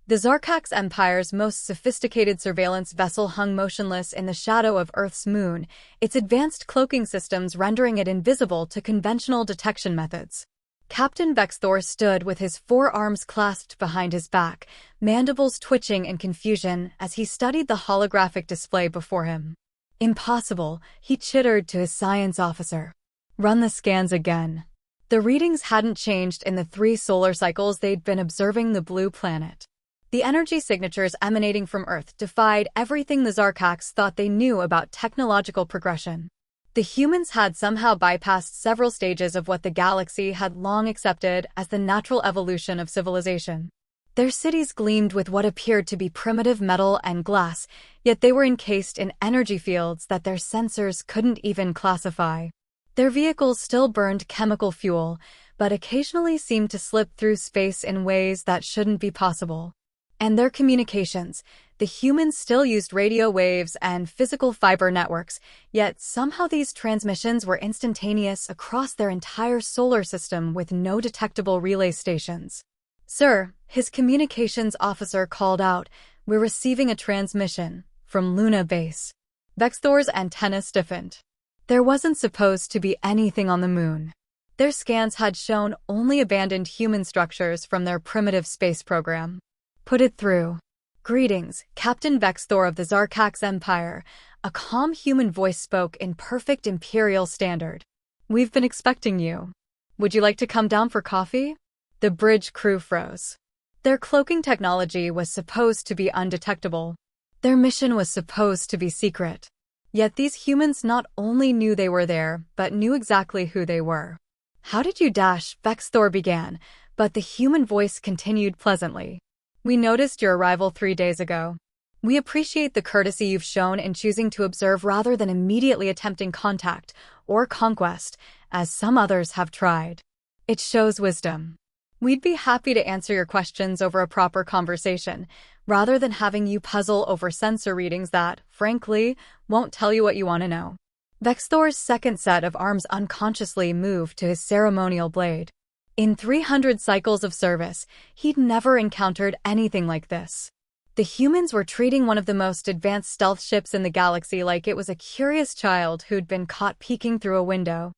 The Zarkax Empire's most sophisticated surveillance vessel hung motionless in the shadow of Earth's moon, its advanced cloaking systems rendering it invisible to conventional detection methods. Captain Vexthor stood with his forearms clasped behind his back, mandibles twitching in confusion as he studied the holographic display before him. Impossible, he chittered to his science officer. Run the scans again. The readings hadn't changed in the 3 solar cycles they'd been observing the blue planet. The energy signatures emanating from Earth defied everything the Zarkax thought they knew about technological progression. The humans had somehow bypassed several stages of what the galaxy had long accepted as the natural evolution of civilization. Their cities gleamed with what appeared to be primitive metal and glass, yet they were encased in energy fields that their sensors couldn't even classify. Their vehicles still burned chemical fuel, but occasionally seemed to slip through space in ways that shouldn't be possible. And their communications, the humans still used radio waves and physical fiber networks, yet somehow these transmissions were instantaneous across their entire solar system with no detectable relay stations. "Sir," his communications officer called out, "we're receiving a transmission from Luna Base." Vexthor's antenna stiffened. There wasn't supposed to be anything on the moon. Their scans had shown only abandoned human structures from their primitive space program. "Put it through." "Greetings, Captain Vexthor of the Zarkax Empire," a calm human voice spoke in perfect Imperial standard. "We've been expecting you. Would you like to come down for coffee?" The bridge crew froze. Their cloaking technology was supposed to be undetectable. Their mission was supposed to be secret. Yet these humans not only knew they were there, but knew exactly who they were. "How did you dash?" Vexthor began, but the human voice continued pleasantly. "We noticed your arrival 3 days ago. We appreciate the courtesy you've shown in choosing to observe rather than immediately attempting contact or conquest, as some others have tried. It shows wisdom. We'd be happy to answer your questions over a proper conversation, rather than having you puzzle over sensor readings that, frankly, won't tell you what you want to know." Vexthor's second set of arms unconsciously moved to his ceremonial blade. In 300 cycles of service, he'd never encountered anything like this. The humans were treating one of the most advanced stealth ships in the galaxy like it was a curious child who'd been caught peeking through a window.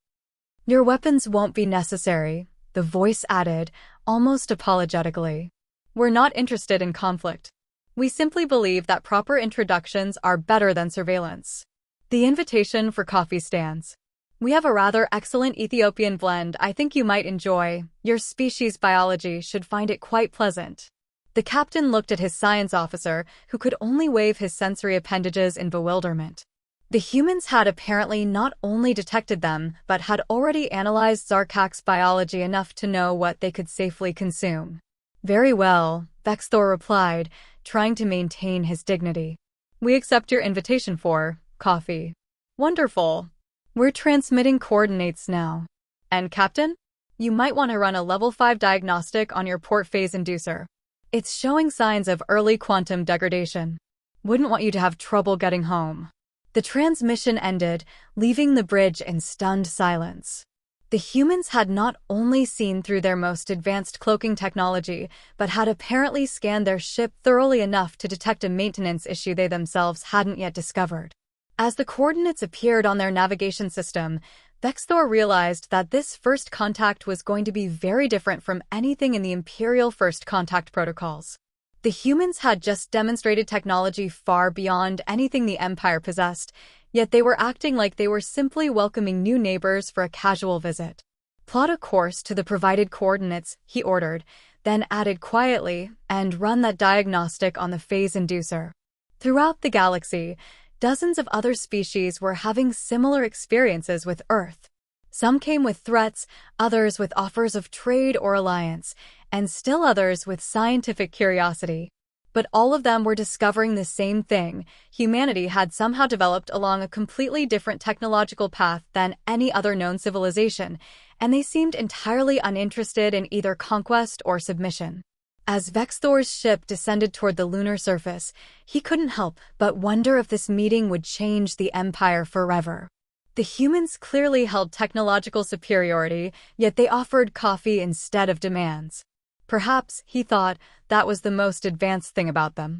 "Your weapons won't be necessary," the voice added, almost apologetically. "We're not interested in conflict. We simply believe that proper introductions are better than surveillance." The invitation for coffee stands. "We have a rather excellent Ethiopian blend I think you might enjoy. Your species biology should find it quite pleasant." The captain looked at his science officer, who could only wave his sensory appendages in bewilderment. The humans had apparently not only detected them, but had already analyzed Zarkax biology enough to know what they could safely consume. "Very well," Vexthor replied, trying to maintain his dignity. "We accept your invitation for coffee." "Wonderful. We're transmitting coordinates now. And Captain, you might want to run a level 5 diagnostic on your port phase inducer. It's showing signs of early quantum degradation. Wouldn't want you to have trouble getting home." The transmission ended, leaving the bridge in stunned silence. The humans had not only seen through their most advanced cloaking technology, but had apparently scanned their ship thoroughly enough to detect a maintenance issue they themselves hadn't yet discovered. As the coordinates appeared on their navigation system, Vexthor realized that this first contact was going to be very different from anything in the Imperial First Contact protocols. The humans had just demonstrated technology far beyond anything the Empire possessed, yet they were acting like they were simply welcoming new neighbors for a casual visit. "Plot a course to the provided coordinates," he ordered, then added quietly, "and run that diagnostic on the phase inducer." Throughout the galaxy, dozens of other species were having similar experiences with Earth. Some came with threats, others with offers of trade or alliance, and still others with scientific curiosity. But all of them were discovering the same thing: humanity had somehow developed along a completely different technological path than any other known civilization, and they seemed entirely uninterested in either conquest or submission. As Vexthor's ship descended toward the lunar surface, he couldn't help but wonder if this meeting would change the Empire forever. The humans clearly held technological superiority, yet they offered coffee instead of demands. Perhaps, he thought, that was the most advanced thing about them.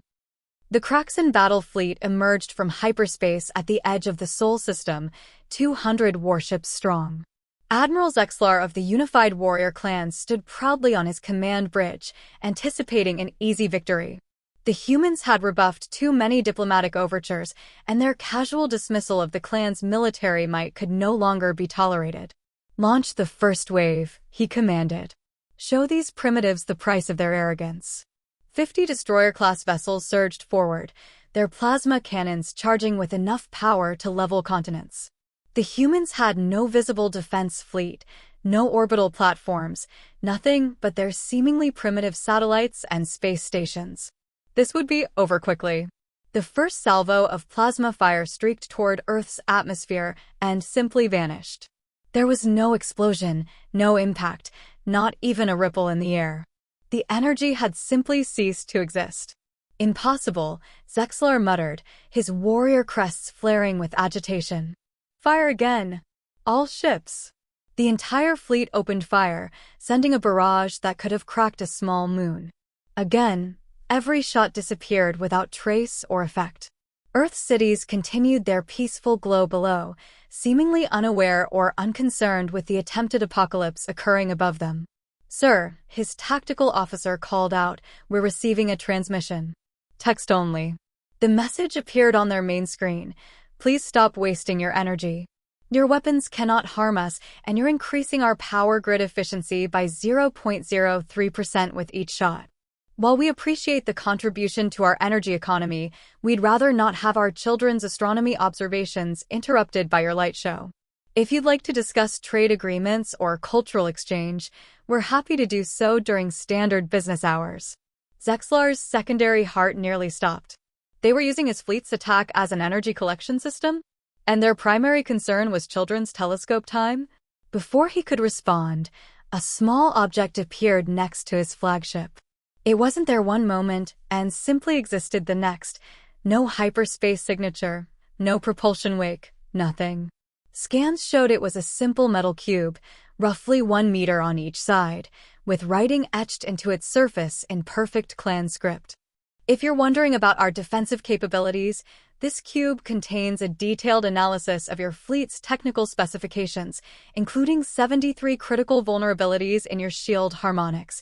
The Kraxan battle fleet emerged from hyperspace at the edge of the Sol system, 200 warships strong. Admiral Zexlar of the Unified Warrior Clan stood proudly on his command bridge, anticipating an easy victory. The humans had rebuffed too many diplomatic overtures, and their casual dismissal of the clan's military might could no longer be tolerated. "Launch the first wave," he commanded. "Show these primitives the price of their arrogance." 50 destroyer-class vessels surged forward, their plasma cannons charging with enough power to level continents. The humans had no visible defense fleet, no orbital platforms, nothing but their seemingly primitive satellites and space stations. This would be over quickly. The first salvo of plasma fire streaked toward Earth's atmosphere and simply vanished. There was no explosion, no impact, not even a ripple in the air. The energy had simply ceased to exist. "Impossible," Zexlar muttered, his warrior crests flaring with agitation. "Fire again! All ships!" The entire fleet opened fire, sending a barrage that could have cracked a small moon. Again, every shot disappeared without trace or effect. Earth's cities continued their peaceful glow below, seemingly unaware or unconcerned with the attempted apocalypse occurring above them. "Sir," his tactical officer called out, "we're receiving a transmission." Text only. The message appeared on their main screen. "Please stop wasting your energy. Your weapons cannot harm us, and you're increasing our power grid efficiency by 0.03% with each shot. While we appreciate the contribution to our energy economy, we'd rather not have our children's astronomy observations interrupted by your light show. If you'd like to discuss trade agreements or cultural exchange, we're happy to do so during standard business hours." Zexlar's secondary heart nearly stopped. They were using his fleet's attack as an energy collection system? And their primary concern was children's telescope time? Before he could respond, a small object appeared next to his flagship. It wasn't there one moment and simply existed the next. No hyperspace signature, no propulsion wake, nothing. Scans showed it was a simple metal cube, roughly 1 meter on each side, with writing etched into its surface in perfect clan script. "If you're wondering about our defensive capabilities, this cube contains a detailed analysis of your fleet's technical specifications, including 73 critical vulnerabilities in your shield harmonics,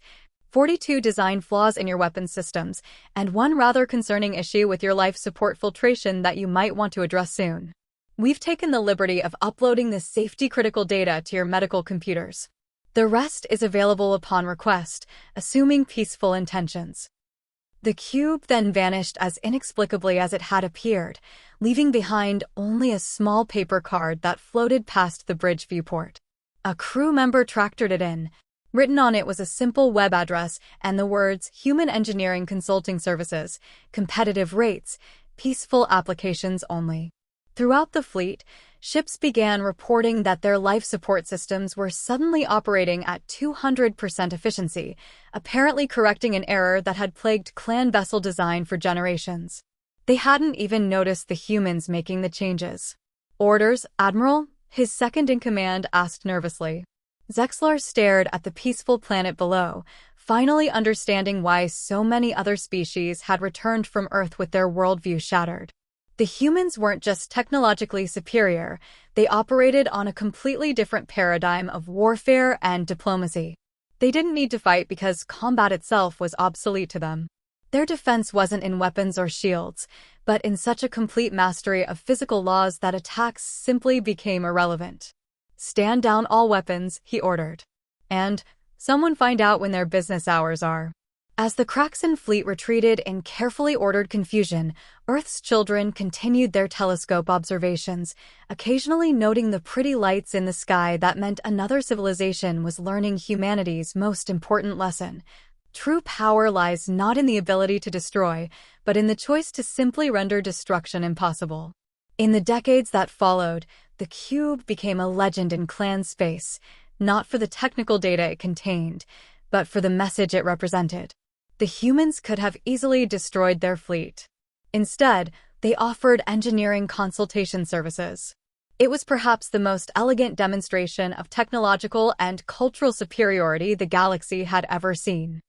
42 design flaws in your weapon systems, and one rather concerning issue with your life support filtration that you might want to address soon. We've taken the liberty of uploading this safety-critical data to your medical computers. The rest is available upon request, assuming peaceful intentions." The cube then vanished as inexplicably as it had appeared, leaving behind only a small paper card that floated past the bridge viewport. A crew member tractored it in. Written on it was a simple web address and the words "Human Engineering Consulting Services, Competitive Rates, Peaceful Applications Only." Throughout the fleet, ships began reporting that their life support systems were suddenly operating at 200% efficiency, apparently correcting an error that had plagued clan vessel design for generations. They hadn't even noticed the humans making the changes. "Orders, Admiral?" his second-in-command asked nervously. Zexlar stared at the peaceful planet below, finally understanding why so many other species had returned from Earth with their worldview shattered. The humans weren't just technologically superior, they operated on a completely different paradigm of warfare and diplomacy. They didn't need to fight because combat itself was obsolete to them. Their defense wasn't in weapons or shields, but in such a complete mastery of physical laws that attacks simply became irrelevant. "Stand down all weapons," he ordered. And, "Someone find out when their business hours are." As the Kraxan fleet retreated in carefully ordered confusion, Earth's children continued their telescope observations, occasionally noting the pretty lights in the sky that meant another civilization was learning humanity's most important lesson. True power lies not in the ability to destroy, but in the choice to simply render destruction impossible. In the decades that followed, the cube became a legend in clan space, not for the technical data it contained, but for the message it represented. The humans could have easily destroyed their fleet. Instead, they offered engineering consultation services. It was perhaps the most elegant demonstration of technological and cultural superiority the galaxy had ever seen.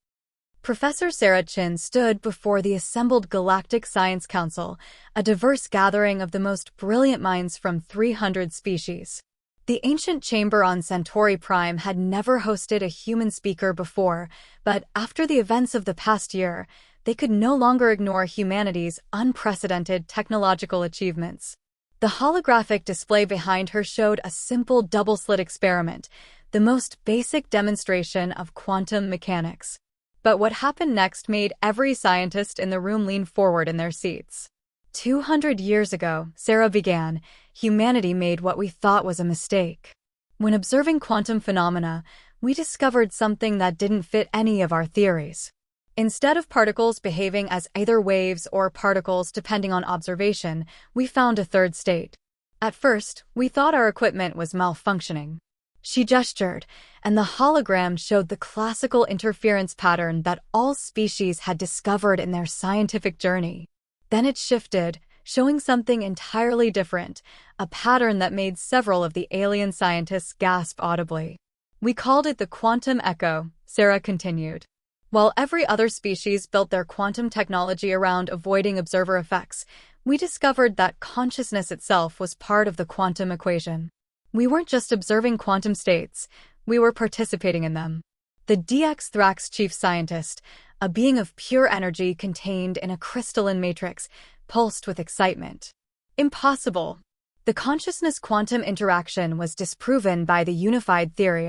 Professor Sarah Chin stood before the assembled Galactic Science Council, a diverse gathering of the most brilliant minds from 300 species. The ancient chamber on Centauri Prime had never hosted a human speaker before, but after the events of the past year, they could no longer ignore humanity's unprecedented technological achievements. The holographic display behind her showed a simple double-slit experiment, the most basic demonstration of quantum mechanics. But what happened next made every scientist in the room lean forward in their seats. 200 years ago, Sarah began, humanity made what we thought was a mistake. When observing quantum phenomena, we discovered something that didn't fit any of our theories. Instead of particles behaving as either waves or particles depending on observation, we found a third state. At first, we thought our equipment was malfunctioning. She gestured, and the hologram showed the classical interference pattern that all species had discovered in their scientific journey. Then it shifted, showing something entirely different, a pattern that made several of the alien scientists gasp audibly. We called it the quantum echo, Sarah continued. While every other species built their quantum technology around avoiding observer effects, we discovered that consciousness itself was part of the quantum equation. We weren't just observing quantum states, we were participating in them. The DX Thrax chief scientist, a being of pure energy contained in a crystalline matrix, pulsed with excitement. Impossible! The consciousness quantum interaction was disproven by the unified theory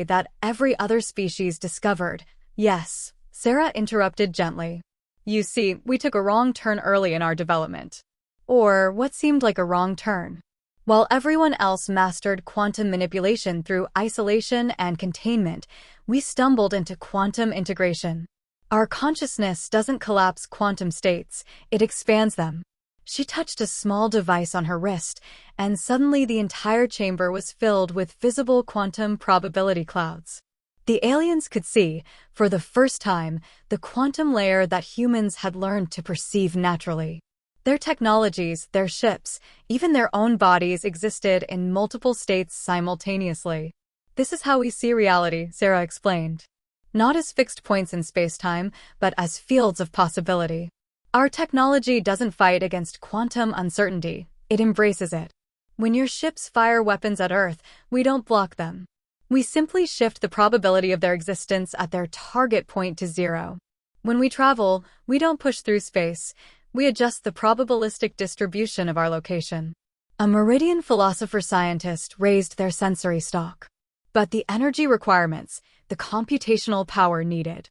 that every other species discovered. Yes, Sarah interrupted gently. You see, we took a wrong turn early in our development. Or what seemed like a wrong turn. While everyone else mastered quantum manipulation through isolation and containment, we stumbled into quantum integration. Our consciousness doesn't collapse quantum states, it expands them. She touched a small device on her wrist, and suddenly the entire chamber was filled with visible quantum probability clouds. The aliens could see, for the first time, the quantum layer that humans had learned to perceive naturally. Their technologies, their ships, even their own bodies existed in multiple states simultaneously. This is how we see reality, Sarah explained. Not as fixed points in space-time, but as fields of possibility. Our technology doesn't fight against quantum uncertainty, it embraces it. When your ships fire weapons at Earth, we don't block them. We simply shift the probability of their existence at their target point to zero. When we travel, we don't push through space. We adjust the probabilistic distribution of our location. A Meridian philosopher-scientist raised their sensory stock. But the energy requirements, the computational power needed,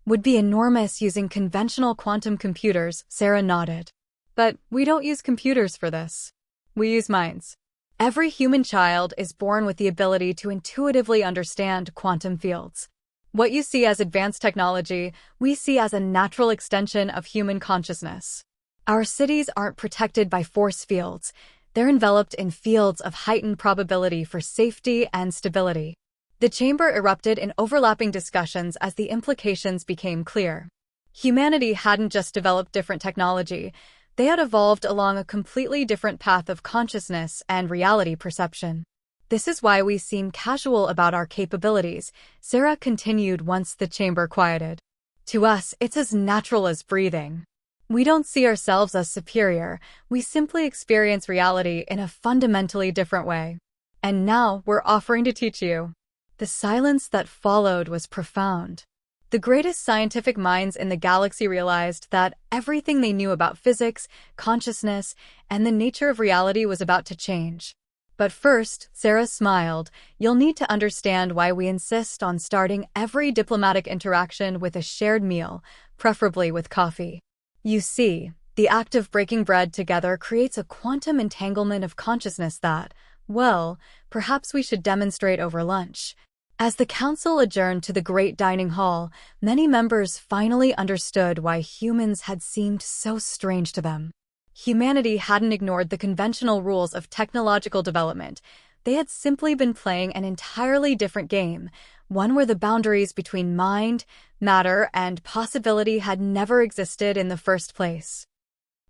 would be enormous using conventional quantum computers, Sarah nodded. But we don't use computers for this. We use minds. Every human child is born with the ability to intuitively understand quantum fields. What you see as advanced technology, we see as a natural extension of human consciousness. Our cities aren't protected by force fields. They're enveloped in fields of heightened probability for safety and stability. The chamber erupted in overlapping discussions as the implications became clear. Humanity hadn't just developed different technology, they had evolved along a completely different path of consciousness and reality perception. This is why we seem casual about our capabilities, Sarah continued once the chamber quieted. To us, it's as natural as breathing. We don't see ourselves as superior, we simply experience reality in a fundamentally different way. And now we're offering to teach you. The silence that followed was profound. The greatest scientific minds in the galaxy realized that everything they knew about physics, consciousness, and the nature of reality was about to change. But first, Sarah smiled, you'll need to understand why we insist on starting every diplomatic interaction with a shared meal, preferably with coffee. You see, the act of breaking bread together creates a quantum entanglement of consciousness that, well, perhaps we should demonstrate over lunch. As the council adjourned to the great dining hall, many members finally understood why humans had seemed so strange to them. Humanity hadn't ignored the conventional rules of technological development. They had simply been playing an entirely different game, one where the boundaries between mind, matter, and possibility had never existed in the first place.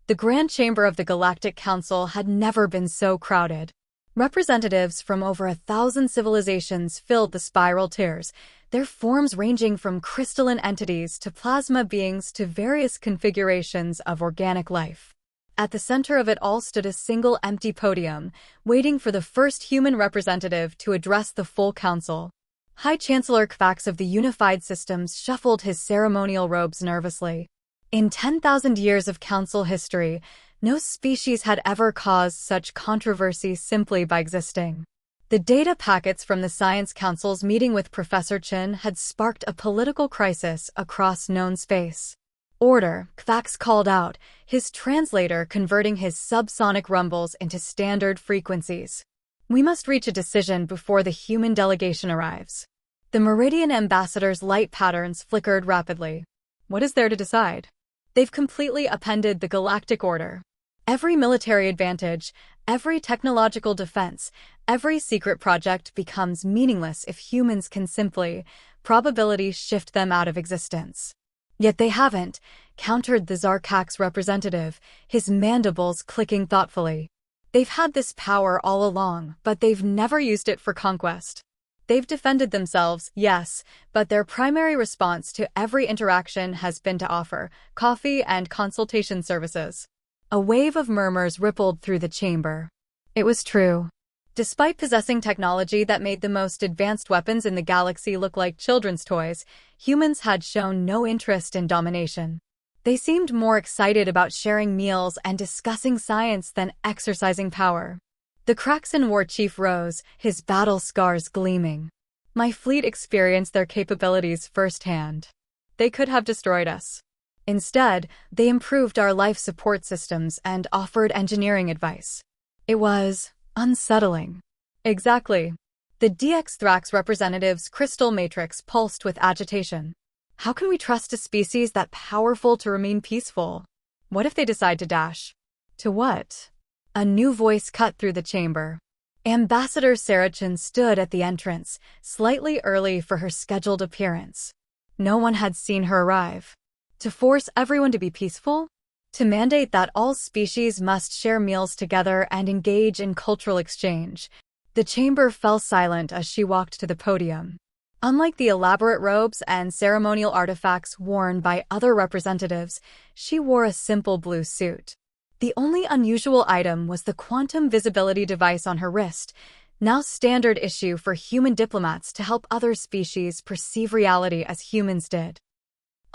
The Grand Chamber of the Galactic Council had never been so crowded. Representatives from over 1,000 civilizations filled the spiral tiers, their forms ranging from crystalline entities to plasma beings to various configurations of organic life. At the center of it all stood a single empty podium, waiting for the first human representative to address the full council. High Chancellor Kvax of the Unified Systems shuffled his ceremonial robes nervously. In 10,000 years of council history, no species had ever caused such controversy simply by existing. The data packets from the Science Council's meeting with Professor Chen had sparked a political crisis across known space. Order, Kvax called out, his translator converting his subsonic rumbles into standard frequencies. We must reach a decision before the human delegation arrives. The Meridian ambassador's light patterns flickered rapidly. What is there to decide? They've completely upended the galactic order. Every military advantage, every technological defense, every secret project becomes meaningless if humans can simply, probability shift them out of existence. Yet they haven't, countered the Zarkak's representative, his mandibles clicking thoughtfully. They've had this power all along, but they've never used it for conquest. They've defended themselves, yes, but their primary response to every interaction has been to offer coffee and consultation services. A wave of murmurs rippled through the chamber. It was true. Despite possessing technology that made the most advanced weapons in the galaxy look like children's toys, humans had shown no interest in domination. They seemed more excited about sharing meals and discussing science than exercising power. The Kraxan war chief rose, his battle scars gleaming. My fleet experienced their capabilities firsthand. They could have destroyed us. Instead, they improved our life support systems and offered engineering advice. It was unsettling. Exactly. The DX Thrax representative's crystal matrix pulsed with agitation. How can we trust a species that powerful to remain peaceful? What if they decide to dash? To what? A new voice cut through the chamber. Ambassador Sarachan stood at the entrance, slightly early for her scheduled appearance. No one had seen her arrive. To force everyone to be peaceful? To mandate that all species must share meals together and engage in cultural exchange. The chamber fell silent as she walked to the podium. Unlike the elaborate robes and ceremonial artifacts worn by other representatives, she wore a simple blue suit. The only unusual item was the quantum visibility device on her wrist, now standard issue for human diplomats to help other species perceive reality as humans did.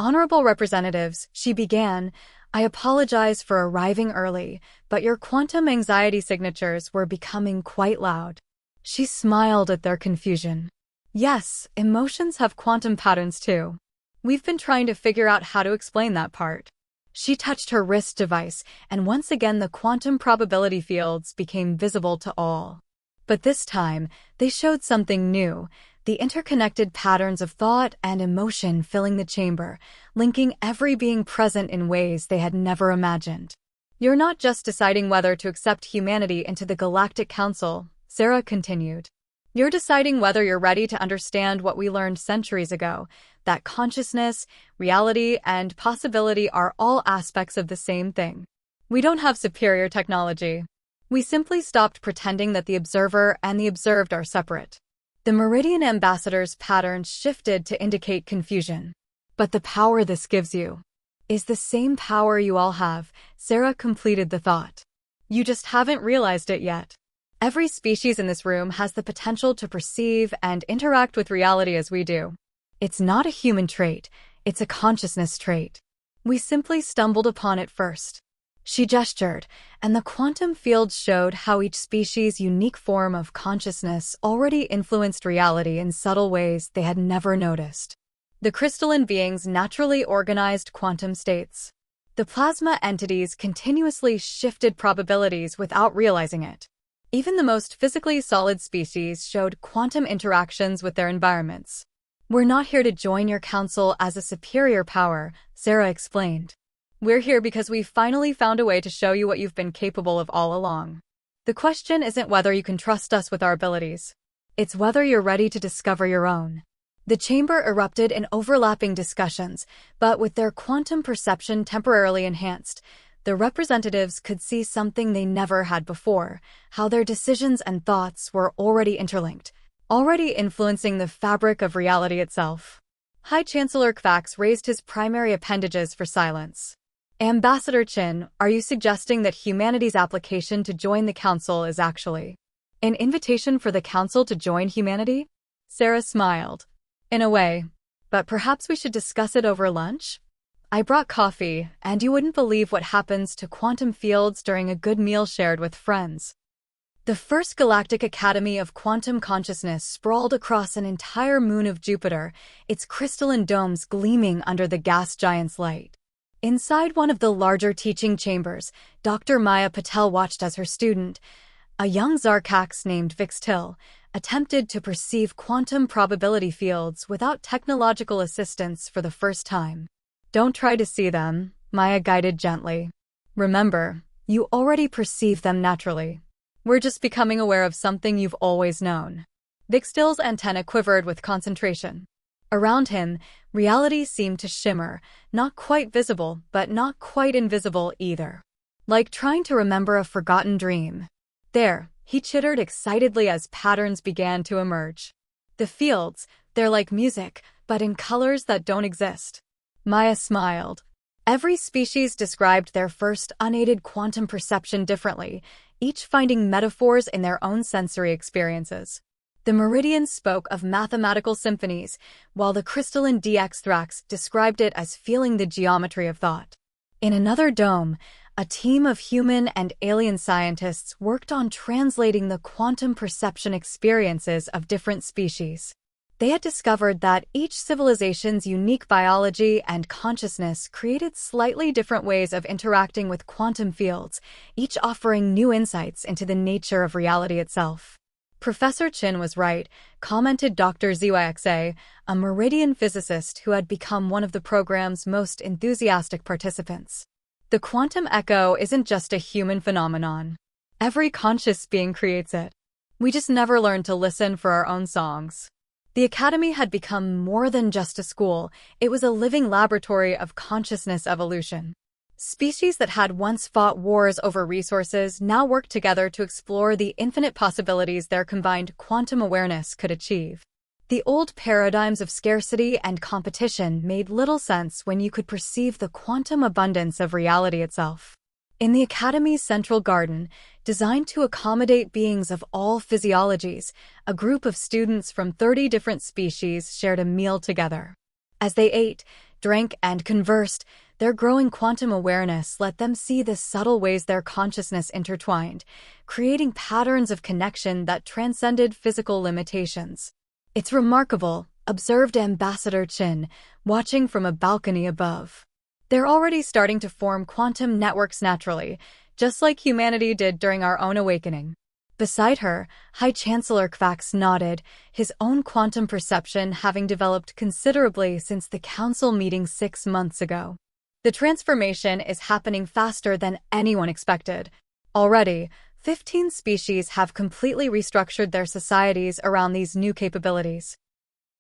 Honorable representatives, she began, I apologize for arriving early, but your quantum anxiety signatures were becoming quite loud. She smiled at their confusion. Yes, emotions have quantum patterns too. We've been trying to figure out how to explain that part. She touched her wrist device, and once again the quantum probability fields became visible to all. But this time, they showed something new, the interconnected patterns of thought and emotion filling the chamber, linking every being present in ways they had never imagined. You're not just deciding whether to accept humanity into the Galactic Council, Sarah continued. You're deciding whether you're ready to understand what we learned centuries ago, that consciousness, reality, and possibility are all aspects of the same thing. We don't have superior technology. We simply stopped pretending that the observer and the observed are separate. The Meridian ambassador's patterns shifted to indicate confusion. But the power this gives you is the same power you all have, Sarah completed the thought. You just haven't realized it yet. Every species in this room has the potential to perceive and interact with reality as we do. It's not a human trait, it's a consciousness trait. We simply stumbled upon it first. She gestured, and the quantum field showed how each species' unique form of consciousness already influenced reality in subtle ways they had never noticed. The crystalline beings naturally organized quantum states. The plasma entities continuously shifted probabilities without realizing it. Even the most physically solid species showed quantum interactions with their environments. We're not here to join your council as a superior power, Sarah explained. We're here because we finally found a way to show you what you've been capable of all along. The question isn't whether you can trust us with our abilities. It's whether you're ready to discover your own. The chamber erupted in overlapping discussions, but with their quantum perception temporarily enhanced, the The representatives could see something they never had before, how their decisions and thoughts were already interlinked, already influencing the fabric of reality itself. High Chancellor Kvax raised his primary appendages for silence. Ambassador Chin, are you suggesting that humanity's application to join the Council is actually an invitation for the Council to join humanity? Sarah smiled. In a way. But perhaps we should discuss it over lunch? I brought coffee, and you wouldn't believe what happens to quantum fields during a good meal shared with friends. The first Galactic Academy of Quantum Consciousness sprawled across an entire moon of Jupiter, its crystalline domes gleaming under the gas giant's light. Inside one of the larger teaching chambers, Dr. Maya Patel watched as her student, a young Zarkax named Vixtil, attempted to perceive quantum probability fields without technological assistance for the first time. Don't try to see them, Maya guided gently. Remember, you already perceive them naturally. We're just becoming aware of something you've always known. Vixtil's antenna quivered with concentration. Around him, reality seemed to shimmer, not quite visible, but not quite invisible either. Like trying to remember a forgotten dream. There, he chittered excitedly as patterns began to emerge. The fields, they're like music, but in colors that don't exist. Maya smiled. Every species described their first unaided quantum perception differently, each finding metaphors in their own sensory experiences. The Meridians spoke of mathematical symphonies, while the crystalline DX Thrax described it as feeling the geometry of thought. In another dome, a team of human and alien scientists worked on translating the quantum perception experiences of different species. They had discovered that each civilization's unique biology and consciousness created slightly different ways of interacting with quantum fields, each offering new insights into the nature of reality itself. Professor Chin was right, commented Dr. Zyxa, a Meridian physicist who had become one of the program's most enthusiastic participants. The quantum echo isn't just a human phenomenon. Every conscious being creates it. We just never learned to listen for our own songs. The Academy had become more than just a school, it was a living laboratory of consciousness evolution. Species that had once fought wars over resources now worked together to explore the infinite possibilities their combined quantum awareness could achieve. The old paradigms of scarcity and competition made little sense when you could perceive the quantum abundance of reality itself. In the Academy's central garden, designed to accommodate beings of all physiologies, a group of students from 30 different species shared a meal together. As they ate, drank, and conversed, their growing quantum awareness let them see the subtle ways their consciousness intertwined, creating patterns of connection that transcended physical limitations. It's remarkable, observed Ambassador Chin, watching from a balcony above. They're already starting to form quantum networks naturally, just like humanity did during our own awakening. Beside her, High Chancellor Kvax nodded, his own quantum perception having developed considerably since the council meeting 6 months ago. The transformation is happening faster than anyone expected. Already, 15 species have completely restructured their societies around these new capabilities.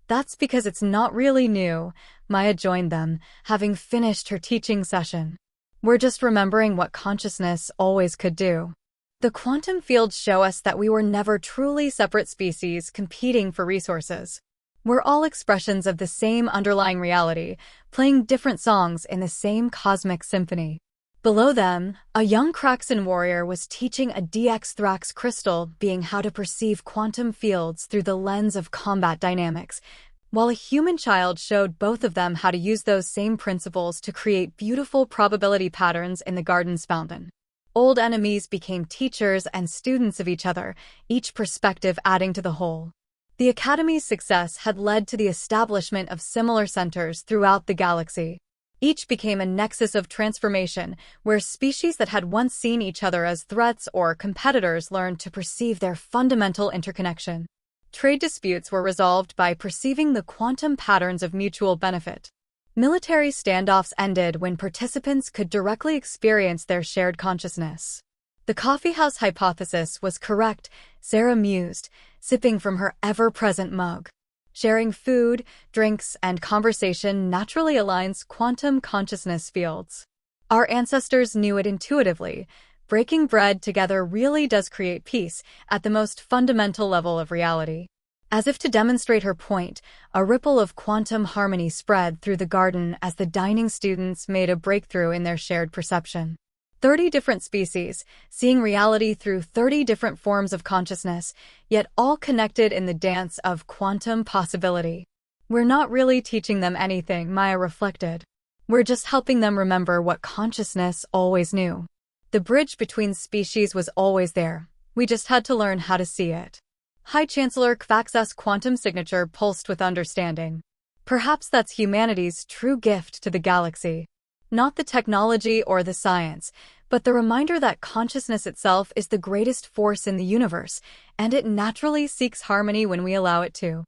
That's because it's not really new, Maya joined them, having finished her teaching session. We're just remembering what consciousness always could do. The quantum fields show us that we were never truly separate species competing for resources. We're all expressions of the same underlying reality, playing different songs in the same cosmic symphony. Below them, a young Kraxan warrior was teaching a DX Thrax crystal being how to perceive quantum fields through the lens of combat dynamics, while a human child showed both of them how to use those same principles to create beautiful probability patterns in the garden's fountain. Old enemies became teachers and students of each other, each perspective adding to the whole. The Academy's success had led to the establishment of similar centers throughout the galaxy. Each became a nexus of transformation, where species that had once seen each other as threats or competitors learned to perceive their fundamental interconnection. Trade disputes were resolved by perceiving the quantum patterns of mutual benefit. Military standoffs ended when participants could directly experience their shared consciousness. The coffeehouse hypothesis was correct, Sarah mused, sipping from her ever-present mug. Sharing food, drinks, and conversation naturally aligns quantum consciousness fields. Our ancestors knew it intuitively. Breaking bread together really does create peace at the most fundamental level of reality. As if to demonstrate her point, a ripple of quantum harmony spread through the garden as the dining students made a breakthrough in their shared perception. 30 different species, seeing reality through 30 different forms of consciousness, yet all connected in the dance of quantum possibility. We're not really teaching them anything, Maya reflected. We're just helping them remember what consciousness always knew. The bridge between species was always there. We just had to learn how to see it. High Chancellor Kvax's quantum signature pulsed with understanding. Perhaps that's humanity's true gift to the galaxy. Not the technology or the science, but the reminder that consciousness itself is the greatest force in the universe, and it naturally seeks harmony when we allow it to.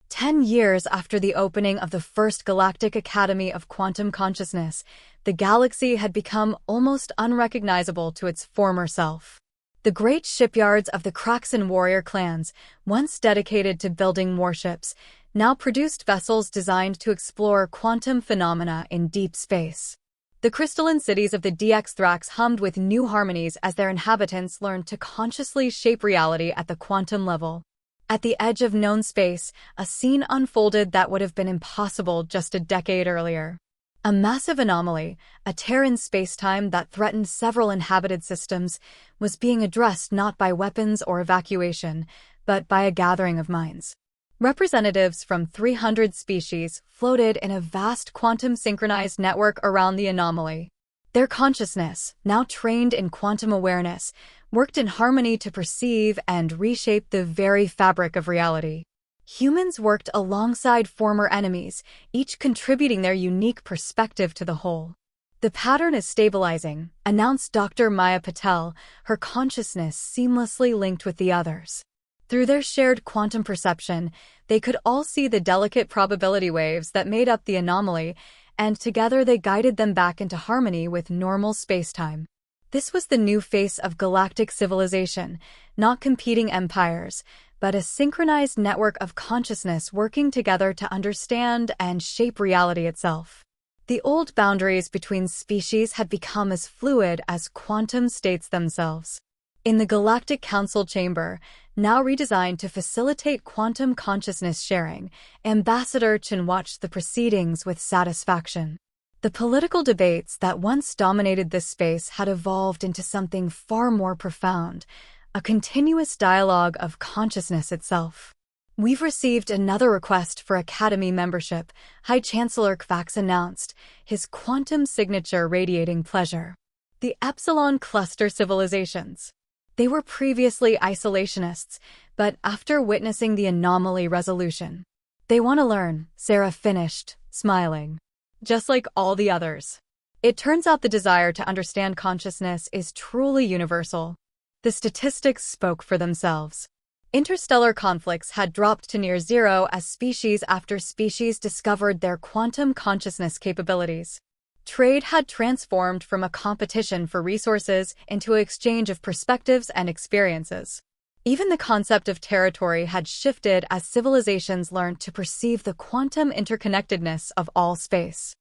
10 years after the opening of the first Galactic Academy of Quantum Consciousness, the galaxy had become almost unrecognizable to its former self. The great shipyards of the Kraxan warrior clans, once dedicated to building warships, now produced vessels designed to explore quantum phenomena in deep space. The crystalline cities of the DX Thrax hummed with new harmonies as their inhabitants learned to consciously shape reality at the quantum level. At the edge of known space, a scene unfolded that would have been impossible just a decade earlier. A massive anomaly, a tear in space-time that threatened several inhabited systems, was being addressed not by weapons or evacuation, but by a gathering of minds. Representatives from 300 species floated in a vast quantum-synchronized network around the anomaly. Their consciousness, now trained in quantum awareness, worked in harmony to perceive and reshape the very fabric of reality. Humans worked alongside former enemies, each contributing their unique perspective to the whole. The pattern is stabilizing, announced Dr. Maya Patel, her consciousness seamlessly linked with the others. Through their shared quantum perception, they could all see the delicate probability waves that made up the anomaly, and together they guided them back into harmony with normal spacetime. This was the new face of galactic civilization, not competing empires, but a synchronized network of consciousness working together to understand and shape reality itself. The old boundaries between species had become as fluid as quantum states themselves. In the Galactic Council Chamber, now redesigned to facilitate quantum consciousness sharing, Ambassador Chen watched the proceedings with satisfaction. The political debates that once dominated this space had evolved into something far more profound, a continuous dialogue of consciousness itself. We've received another request for Academy membership, High Chancellor Kvax announced, his quantum signature radiating pleasure. The Epsilon Cluster Civilizations. They were previously isolationists, but after witnessing the anomaly resolution, they want to learn, Sarah finished, smiling. Just like all the others. It turns out the desire to understand consciousness is truly universal. The statistics spoke for themselves. Interstellar conflicts had dropped to near zero as species after species discovered their quantum consciousness capabilities. Trade had transformed from a competition for resources into an exchange of perspectives and experiences. Even the concept of territory had shifted as civilizations learned to perceive the quantum interconnectedness of all space.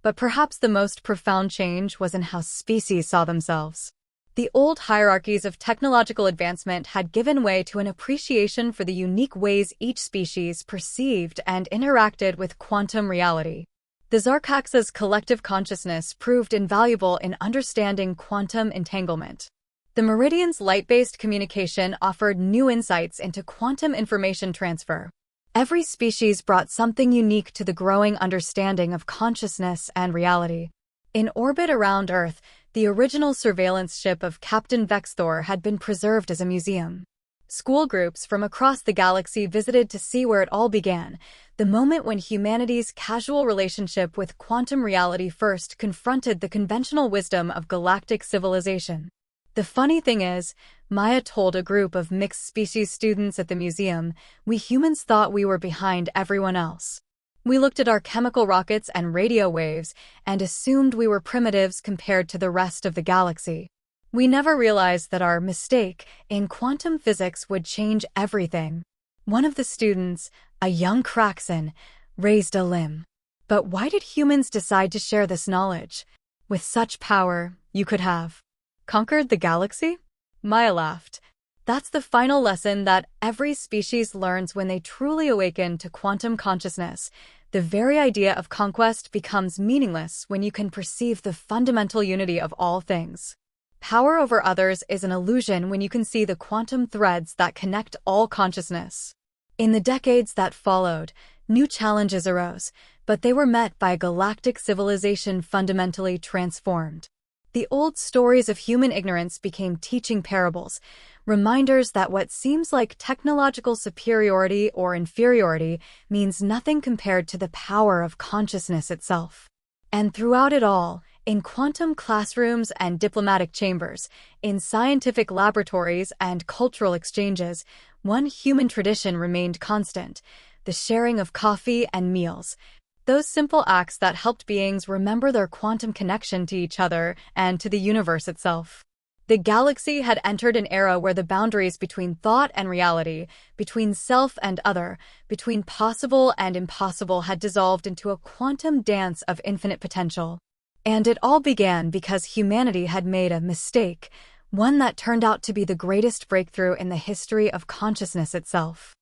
But perhaps the most profound change was in how species saw themselves. The old hierarchies of technological advancement had given way to an appreciation for the unique ways each species perceived and interacted with quantum reality. The Zarkax's collective consciousness proved invaluable in understanding quantum entanglement. The Meridian's light-based communication offered new insights into quantum information transfer. Every species brought something unique to the growing understanding of consciousness and reality. In orbit around Earth, the original surveillance ship of Captain Vexthor had been preserved as a museum. School groups from across the galaxy visited to see where it all began, the moment when humanity's casual relationship with quantum reality first confronted the conventional wisdom of galactic civilization. The funny thing is, Maya told a group of mixed-species students at the museum, we humans thought we were behind everyone else. We looked at our chemical rockets and radio waves and assumed we were primitives compared to the rest of the galaxy. We never realized that our mistake in quantum physics would change everything. One of the students, a young Kraxan, raised a limb. But why did humans decide to share this knowledge? With such power, you could have conquered the galaxy? Maya laughed. That's the final lesson that every species learns when they truly awaken to quantum consciousness. The very idea of conquest becomes meaningless when you can perceive the fundamental unity of all things. Power over others is an illusion when you can see the quantum threads that connect all consciousness. In the decades that followed, new challenges arose, but they were met by a galactic civilization fundamentally transformed. The old stories of human ignorance became teaching parables, reminders that what seems like technological superiority or inferiority means nothing compared to the power of consciousness itself. And throughout it all, in quantum classrooms and diplomatic chambers, in scientific laboratories and cultural exchanges, one human tradition remained constant: the sharing of coffee and meals. Those simple acts that helped beings remember their quantum connection to each other and to the universe itself. The galaxy had entered an era where the boundaries between thought and reality, between self and other, between possible and impossible had dissolved into a quantum dance of infinite potential. And it all began because humanity had made a mistake, one that turned out to be the greatest breakthrough in the history of consciousness itself.